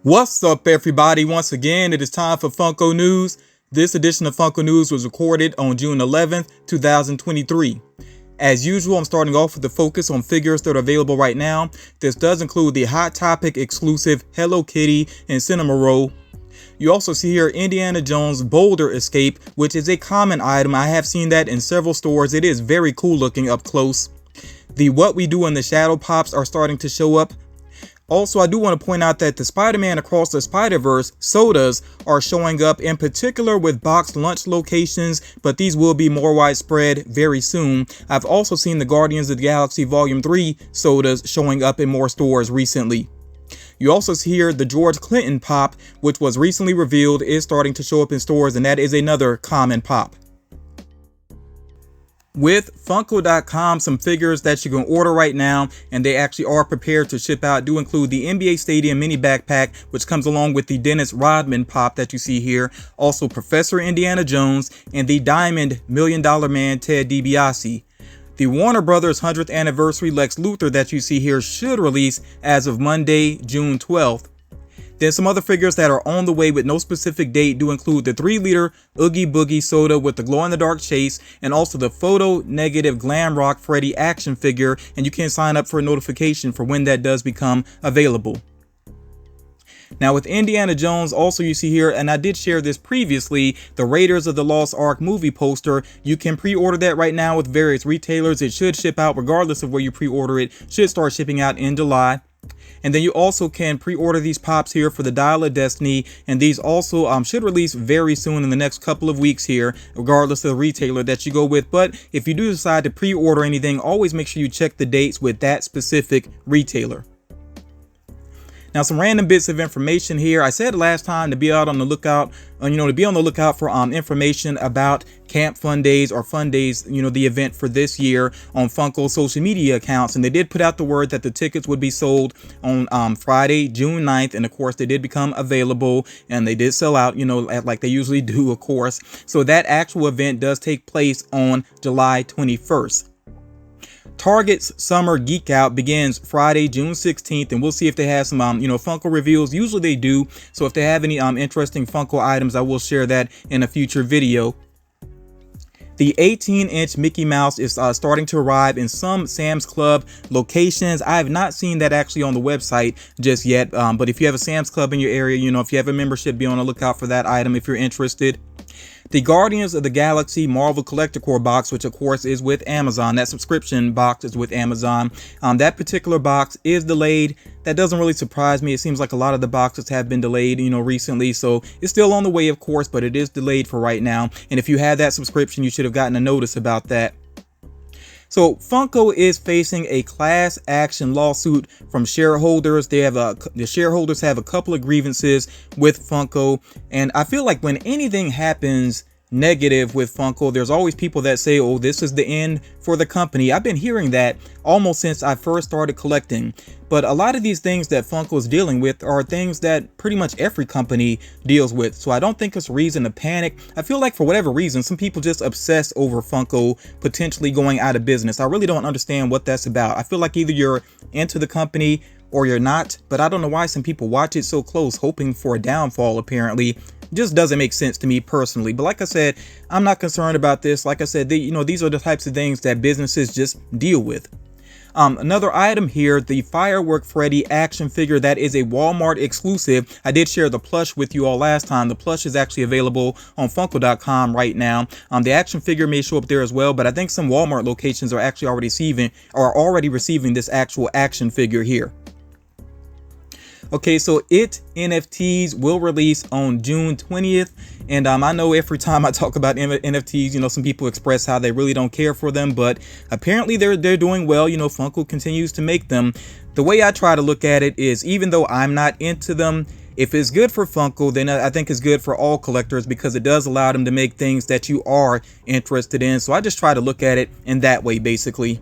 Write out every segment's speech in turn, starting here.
What's up, everybody? Once again, it is time for Funko News. This edition of Funko News was recorded on June 11th, 2023. As usual, I'm starting off with the focus on figures that are available right now. This does include the Hot Topic exclusive Hello Kitty and Cinema Roll. You also see here Indiana Jones Boulder Escape, which is a common item. I have seen that in several stores. It is very cool looking up close. The What We Do in the Shadow Pops are starting to show up. Also, I do want to point out that the Spider-Man Across the Spider-Verse sodas are showing up, in particular with boxed lunch locations, but these will be more widespread very soon. I've also seen the Guardians of the Galaxy Volume 3 sodas showing up in more stores recently. You also see here the George Clinton Pop, which was recently revealed, is starting to show up in stores, and that is another common pop. With Funko.com, some figures that you can order right now, and they actually are prepared to ship out, do include the NBA Stadium mini backpack, which comes along with the Dennis Rodman pop that you see here, also Professor Indiana Jones, and the Diamond $1 Million Man Ted DiBiase. The Warner Brothers 100th Anniversary Lex Luthor that you see here should release as of Monday, June 12th. Then some other figures that are on the way with no specific date do include the 3-liter Oogie Boogie soda with the glow-in-the-dark chase, and also the Photo Negative Glam Rock Freddy action figure, and you can sign up for a notification for when that does become available. Now with Indiana Jones, also you see here, and I did share this previously, the Raiders of the Lost Ark movie poster. You can pre-order that right now with various retailers. It should ship out regardless of where you pre-order it. Should start shipping out in July. And then you also can pre-order these pops here for the Dial of Destiny, and these also should release very soon in the next couple of weeks here, regardless of the retailer that you go with. But if you do decide to pre-order anything, always make sure you check the dates with that specific retailer. Now, some random bits of information here. I said last time to be out on the lookout, to be on the lookout for information about Camp Fun Days or Fun Days, the event for this year on Funko social media accounts. And they did put out the word that the tickets would be sold on Friday, June 9th. And of course, they did become available and they did sell out, like they usually do, of course. So that actual event does take place on July 21st. Target's Summer Geek Out begins Friday, June 16th, and we'll see if they have some, Funko reveals. Usually they do. So if they have any interesting Funko items, I will share that in a future video. The 18-inch Mickey Mouse is starting to arrive in some Sam's Club locations. I have not seen that actually on the website just yet, but if you have a Sam's Club in your area, if you have a membership, be on the lookout for that item if you're interested. The Guardians of the Galaxy Marvel Collector Core box, which of course is with Amazon, that subscription box is with Amazon. That particular box is delayed. That doesn't really surprise me. It seems like a lot of the boxes have been delayed, recently. So it's still on the way, of course, but it is delayed for right now. And if you have that subscription, you should have gotten a notice about that. So Funko is facing a class action lawsuit from shareholders. The shareholders have a couple of grievances with Funko, and I feel like when anything happens negative with Funko, there's always people that say, oh, this is the end for the company. I've been hearing that almost since I first started collecting. But a lot of these things that Funko is dealing with are things that pretty much every company deals with. So I don't think it's reason to panic. I feel like for whatever reason, some people just obsess over Funko potentially going out of business. I really don't understand what that's about. I feel like either you're into the company or you're not, but I don't know why some people watch it so close, hoping for a downfall apparently. Just doesn't make sense to me personally. But like I said, I'm not concerned about this. Like I said, these are the types of things that businesses just deal with. Another item here, the Firework Freddy action figure that is a Walmart exclusive. I did share the plush with you all last time. The plush is actually available on Funko.com right now. The action figure may show up there as well, but I think some Walmart locations are actually already receiving this actual action figure here. Okay, so NFTs will release on June 20th. And I know every time I talk about NFTs, some people express how they really don't care for them, but apparently they're doing well. Funko continues to make them. The way I try to look at it is, even though I'm not into them, if it's good for Funko, then I think it's good for all collectors because it does allow them to make things that you are interested in. So I just try to look at it in that way, basically.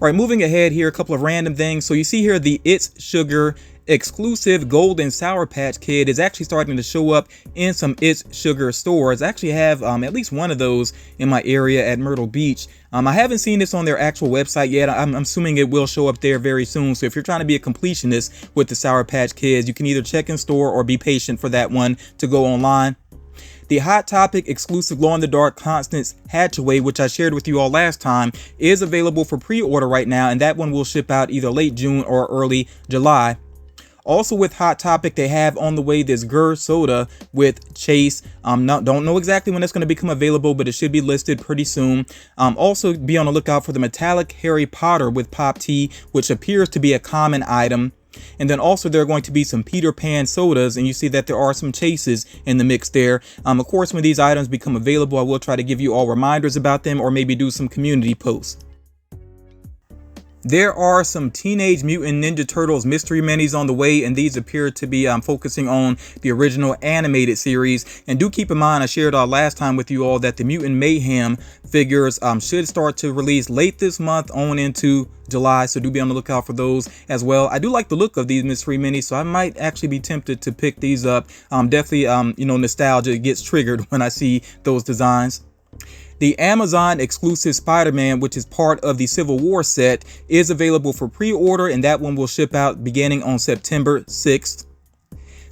All right, moving ahead here, a couple of random things. So you see here the It's Sugar exclusive Golden Sour Patch Kid is actually starting to show up in some It's Sugar stores. I actually have at least one of those in my area at Myrtle Beach. I haven't seen this on their actual website yet. I'm assuming it will show up there very soon. So if you're trying to be a completionist with the Sour Patch Kids, you can either check in store or be patient for that one to go online. The Hot Topic exclusive glow-in-the-dark Constance Hatchaway, which I shared with you all last time, is available for pre-order right now, and that one will ship out either late June or early July. Also with Hot Topic, they have on the way this Gur soda with Chase. Don't know exactly when it's going to become available, but it should be listed pretty soon. Also be on the lookout for the metallic Harry Potter with Pop Tea, which appears to be a common item. And then also there are going to be some Peter Pan sodas, and you see that there are some Chases in the mix there. Of course, when these items become available, I will try to give you all reminders about them or maybe do some community posts. There are some Teenage Mutant Ninja Turtles mystery minis on the way, and these appear to be focusing on the original animated series. And do keep in mind, I shared last time with you all that the Mutant Mayhem figures should start to release late this month on into July, so do be on the lookout for those as well. I do like the look of these mystery minis, so I might actually be tempted to pick these up. Definitely, you know, nostalgia gets triggered when I see those designs. The Amazon exclusive Spider-Man, which is part of the Civil War set, is available for pre-order, and that one will ship out beginning on September 6th.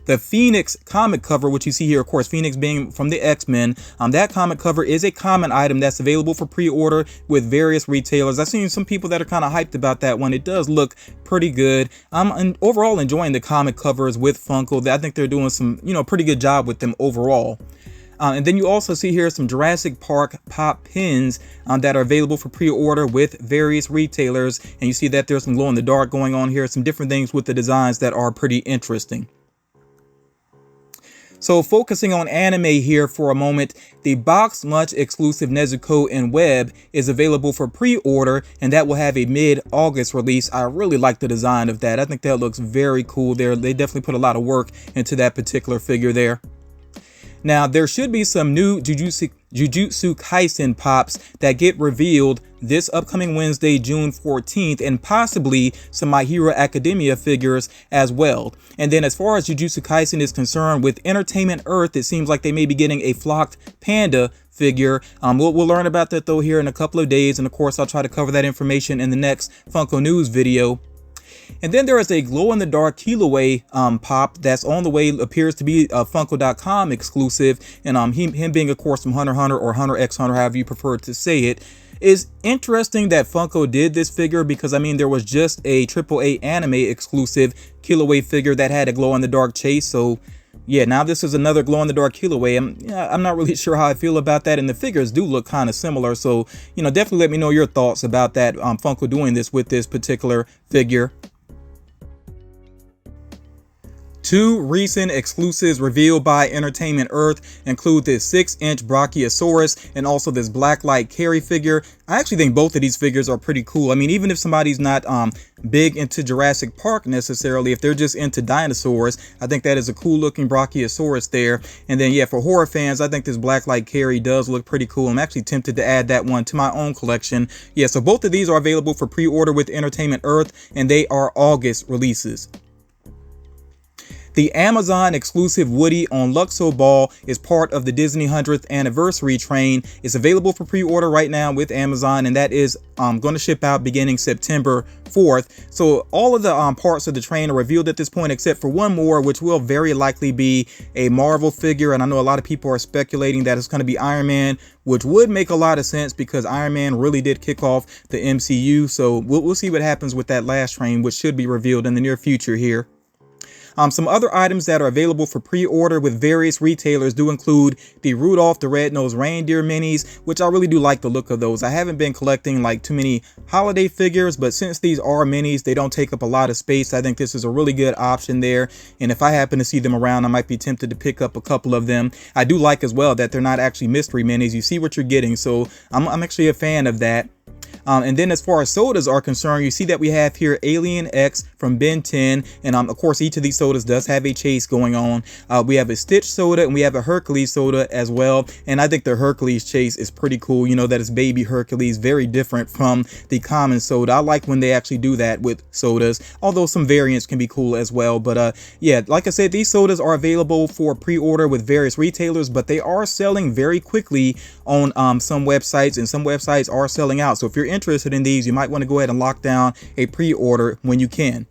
The Phoenix comic cover, which you see here, of course, Phoenix being from the X-Men, that comic cover is a common item that's available for pre-order with various retailers. I've seen some people that are kind of hyped about that one. It does look pretty good. I'm overall enjoying the comic covers with Funko. I think they're doing some, you know, pretty good job with them overall. And then you also see here some Jurassic Park pop pins that are available for pre-order with various retailers. And you see that there's some glow in the dark going on here, some different things with the designs that are pretty interesting. So focusing on anime here for a moment, the Box Lunch exclusive Nezuko and Web is available for pre-order, and that will have a mid-August release. I really like the design of that. I think that looks very cool there. They definitely put a lot of work into that particular figure there. Now, there should be some new Jujutsu Kaisen pops that get revealed this upcoming Wednesday, June 14th, and possibly some My Hero Academia figures as well. And then as far as Jujutsu Kaisen is concerned, with Entertainment Earth, it seems like they may be getting a Flocked Panda figure. We'll learn about that though here in a couple of days, and of course I'll try to cover that information in the next Funko News video. And then there is a glow-in-the-dark Kiloway pop that's on the way, appears to be a Funko.com exclusive, and him being, of course, from Hunter x Hunter or Hunter x Hunter, however you prefer to say it. Is interesting that Funko did this figure because, I mean, there was just a AAA anime exclusive Kiloway figure that had a glow-in-the-dark chase, so yeah, now this is another glow-in-the-dark Kiloway. I'm not really sure how I feel about that, and the figures do look kind of similar, so, you know, definitely let me know your thoughts about that, Funko doing this with this particular figure. Two recent exclusives revealed by Entertainment Earth include this 6-inch Brachiosaurus and also this Blacklight Carry figure. I actually think both of these figures are pretty cool. I mean, even if somebody's not big into Jurassic Park necessarily, if they're just into dinosaurs, I think that is a cool looking Brachiosaurus there. And then yeah, for horror fans, I think this Blacklight Carry does look pretty cool. I'm actually tempted to add that one to my own collection. Yeah, so both of these are available for pre-order with Entertainment Earth, and they are August releases. The Amazon exclusive Woody on Luxo Ball is part of the Disney 100th anniversary train. It's available for pre-order right now with Amazon, and that is going to ship out beginning September 4th. So all of the parts of the train are revealed at this point, except for one more, which will very likely be a Marvel figure. And I know a lot of people are speculating that it's going to be Iron Man, which would make a lot of sense because Iron Man really did kick off the MCU. So we'll see what happens with that last train, which should be revealed in the near future here. Some other items that are available for pre-order with various retailers do include the Rudolph the Red-Nosed Reindeer minis, which I really do like the look of those. I haven't been collecting like too many holiday figures, but since these are minis, they don't take up a lot of space. I think this is a really good option there. And if I happen to see them around, I might be tempted to pick up a couple of them. I do like as well that they're not actually mystery minis. You see what you're getting, so I'm actually a fan of that. And then as far as sodas are concerned, you see that we have here Alien X from Ben 10, and of course each of these sodas does have a chase going on. We have a Stitch soda and we have a Hercules soda as well, and I think the Hercules chase is pretty cool. You know, that is baby Hercules, very different from the common soda. I like when they actually do that with sodas, although some variants can be cool as well. But yeah, like I said, these sodas are available for pre-order with various retailers, but they are selling very quickly on some websites, and some websites are selling out. So if you're interested in these, you might want to go ahead and lock down a pre-order when you can.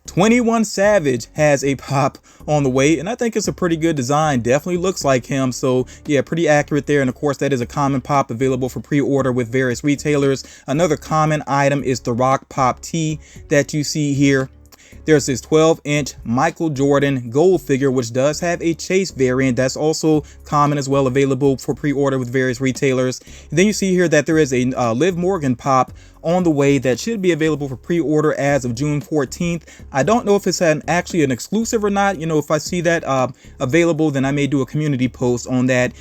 21 Savage has a pop on the way, and I think it's a pretty good design. Definitely looks like him, so yeah, pretty accurate there. And of course, that is a common pop available for pre-order with various retailers. Another common item is the Rock Pop T that you see here. There's this 12-inch Michael Jordan gold figure, which does have a chase variant. That's also common as well, available for pre-order with various retailers. And then you see here that there is a Liv Morgan pop on the way that should be available for pre-order as of June 14th. I don't know if it's actually an exclusive or not. You know, if I see that available, then I may do a community post on that.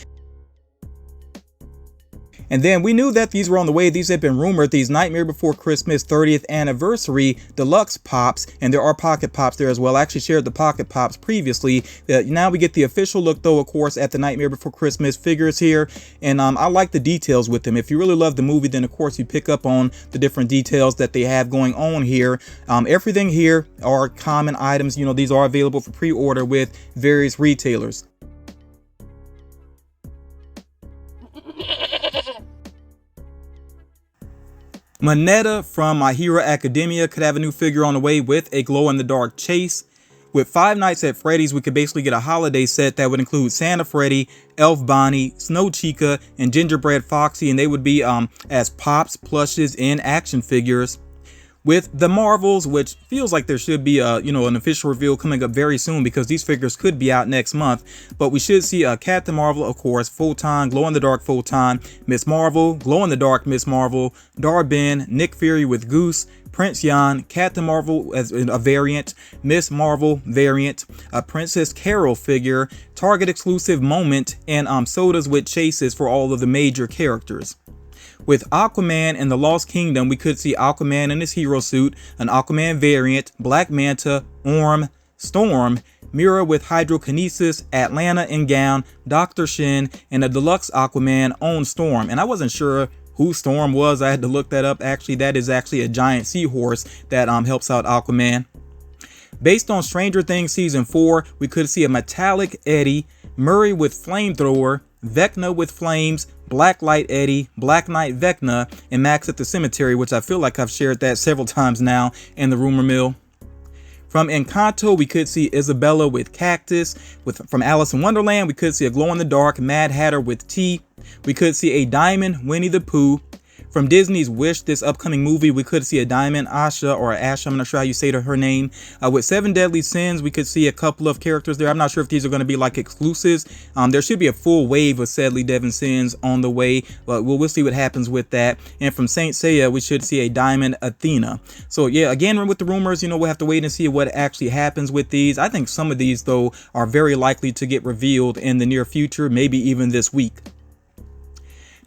And then we knew that these were on the way. These had been rumored, these Nightmare Before Christmas 30th Anniversary Deluxe Pops, and there are Pocket Pops there as well. I actually shared the Pocket Pops previously. Now we get the official look, though, of course, at the Nightmare Before Christmas figures here, and I like the details with them. If you really love the movie, then of course you pick up on the different details that they have going on here. Everything here are common items. You know, these are available for pre-order with various retailers. Moneta from My Hero Academia could have a new figure on the way with a glow-in-the-dark chase. With Five Nights at Freddy's, we could basically get a holiday set that would include Santa Freddy, Elf Bonnie, Snow Chica, and Gingerbread Foxy, and they would be as pops, plushes, and action figures. With the Marvels, which feels like there should be an official reveal coming up very soon, because these figures could be out next month. But we should see Captain Marvel, of course, Photon, glow-in-the-dark Photon, Miss Marvel, glow-in-the-dark Miss Marvel, Dar-Ben, Nick Fury with Goose, Prince Yan, Captain Marvel as a variant, Miss Marvel variant, a Princess Carol figure, Target exclusive Moment, and sodas with chases for all of the major characters. With Aquaman and the Lost Kingdom, we could see Aquaman in his hero suit, an Aquaman variant, Black Manta, Orm, Storm, Mira with Hydrokinesis, Atlanta in gown, Dr. Shin, and a deluxe Aquaman on Storm. And I wasn't sure who Storm was. I had to look that up. Actually, that is actually a giant seahorse that helps out Aquaman. Based on Stranger Things Season 4, we could see a metallic Eddie, Murray with Flamethrower, Vecna with Flames, Blacklight Eddie, Black Knight Vecna, and Max at the Cemetery, which I feel like I've shared that several times now in the rumor mill. From Encanto, we could see Isabella with Cactus. From Alice in Wonderland, we could see a glow-in-the-dark Mad Hatter with T. We could see a Diamond Winnie the Pooh. From Disney's Wish, this upcoming movie, we could see a Diamond Asha, or Asha, I'm not sure how you say her name. With Seven Deadly Sins, we could see a couple of characters there. I'm not sure if these are going to be like exclusives. There should be a full wave of Deadly Sins on the way, but we'll see what happens with that. And from Saint Seiya, we should see a Diamond Athena. So yeah, again, with the rumors, you know, we'll have to wait and see what actually happens with these. I think some of these, though, are very likely to get revealed in the near future, maybe even this week.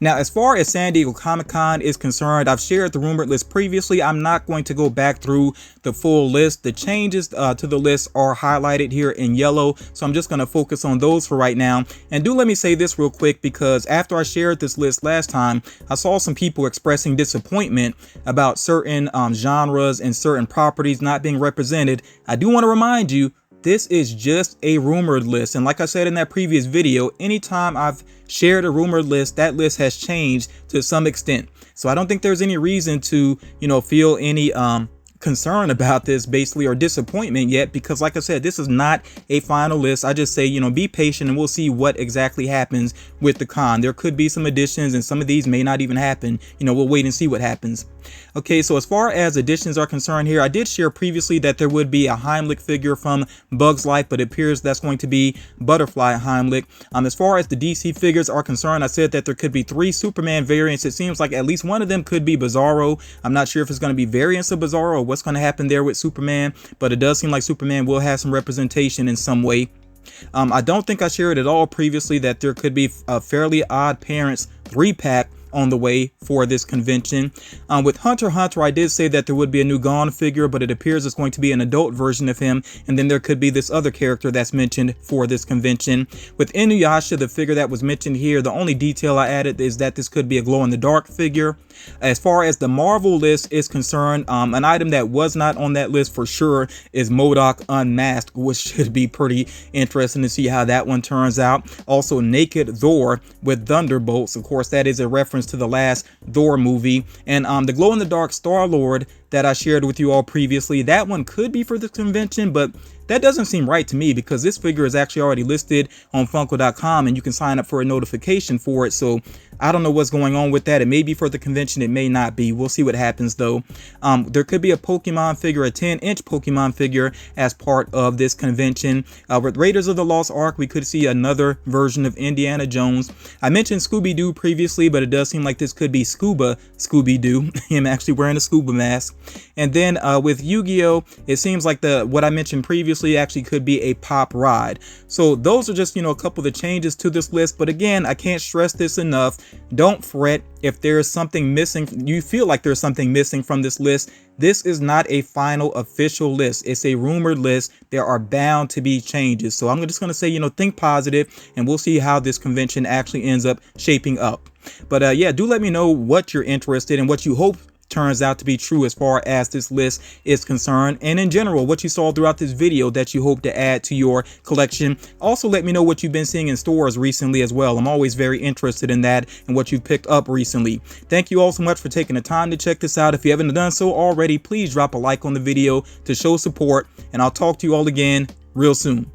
Now, as far as San Diego Comic-Con is concerned, I've shared the rumored list previously. I'm not going to go back through the full list. The changes to the list are highlighted here in yellow, so I'm just going to focus on those for right now. And do let me say this real quick, because after I shared this list last time, I saw some people expressing disappointment about certain genres and certain properties not being represented. I do want to remind you, this is just a rumored list, and like I said in that previous video, anytime I've shared a rumored list, that list has changed to some extent. So I don't think there's any reason to, feel any concern about this basically, or disappointment yet, because like I said, this is not a final list. I just say, be patient and we'll see what exactly happens with the con. There could be some additions and some of these may not even happen. We'll wait and see what happens. Okay, so as far as additions are concerned here, I did share previously that there would be a Heimlich figure from Bugs Life, but it appears that's going to be Butterfly Heimlich. As far as the DC figures are concerned, I said that there could be 3 Superman variants. It seems like at least one of them could be Bizarro. I'm not sure if it's going to be variants of Bizarro or what's going to happen there with Superman, but it does seem like Superman will have some representation in some way. I don't think I shared at all previously that there could be a Fairly Odd Parents 3-pack on the way for this convention. With Hunter x Hunter, I did say that there would be a new Gon figure, but it appears it's going to be an adult version of him, and then there could be this other character that's mentioned for this convention. With Inuyasha, the figure that was mentioned here, the only detail I added is that this could be a glow-in-the-dark figure. As far as the Marvel list is concerned, an item that was not on that list for sure is MODOK Unmasked, which should be pretty interesting to see how that one turns out. Also, Naked Thor with Thunderbolts. Of course, that is a reference to the last Thor movie. And the glow-in-the-dark Star-Lord that I shared with you all previously, that one could be for the convention, but that doesn't seem right to me because this figure is actually already listed on Funko.com and you can sign up for a notification for it. So I don't know what's going on with that. It may be for the convention, it may not be. We'll see what happens though. There could be a Pokemon figure, a 10-inch Pokemon figure as part of this convention. With Raiders of the Lost Ark, we could see another version of Indiana Jones. I mentioned Scooby-Doo previously, but it does seem like this could be Scuba Scooby-Doo, him actually wearing a scuba mask. And then with Yu-Gi-Oh, it seems like what I mentioned previously actually could be a Pop Ride. So those are just, a couple of the changes to this list. But again, I can't stress this enough. Don't fret if there's something missing. You feel like there's something missing from this list. This is not a final official list. It's a rumored list. There are bound to be changes. So I'm just going to say, think positive, and we'll see how this convention actually ends up shaping up. But yeah, do let me know what you're interested in, what you hope turns out to be true as far as this list is concerned, and in general what you saw throughout this video that you hope to add to your collection. Also, let me know what you've been seeing in stores recently as well. I'm always very interested in that and what you've picked up recently. Thank you all so much for taking the time to check this out. If you haven't done so already, please drop a like on the video to show support, and I'll talk to you all again real soon.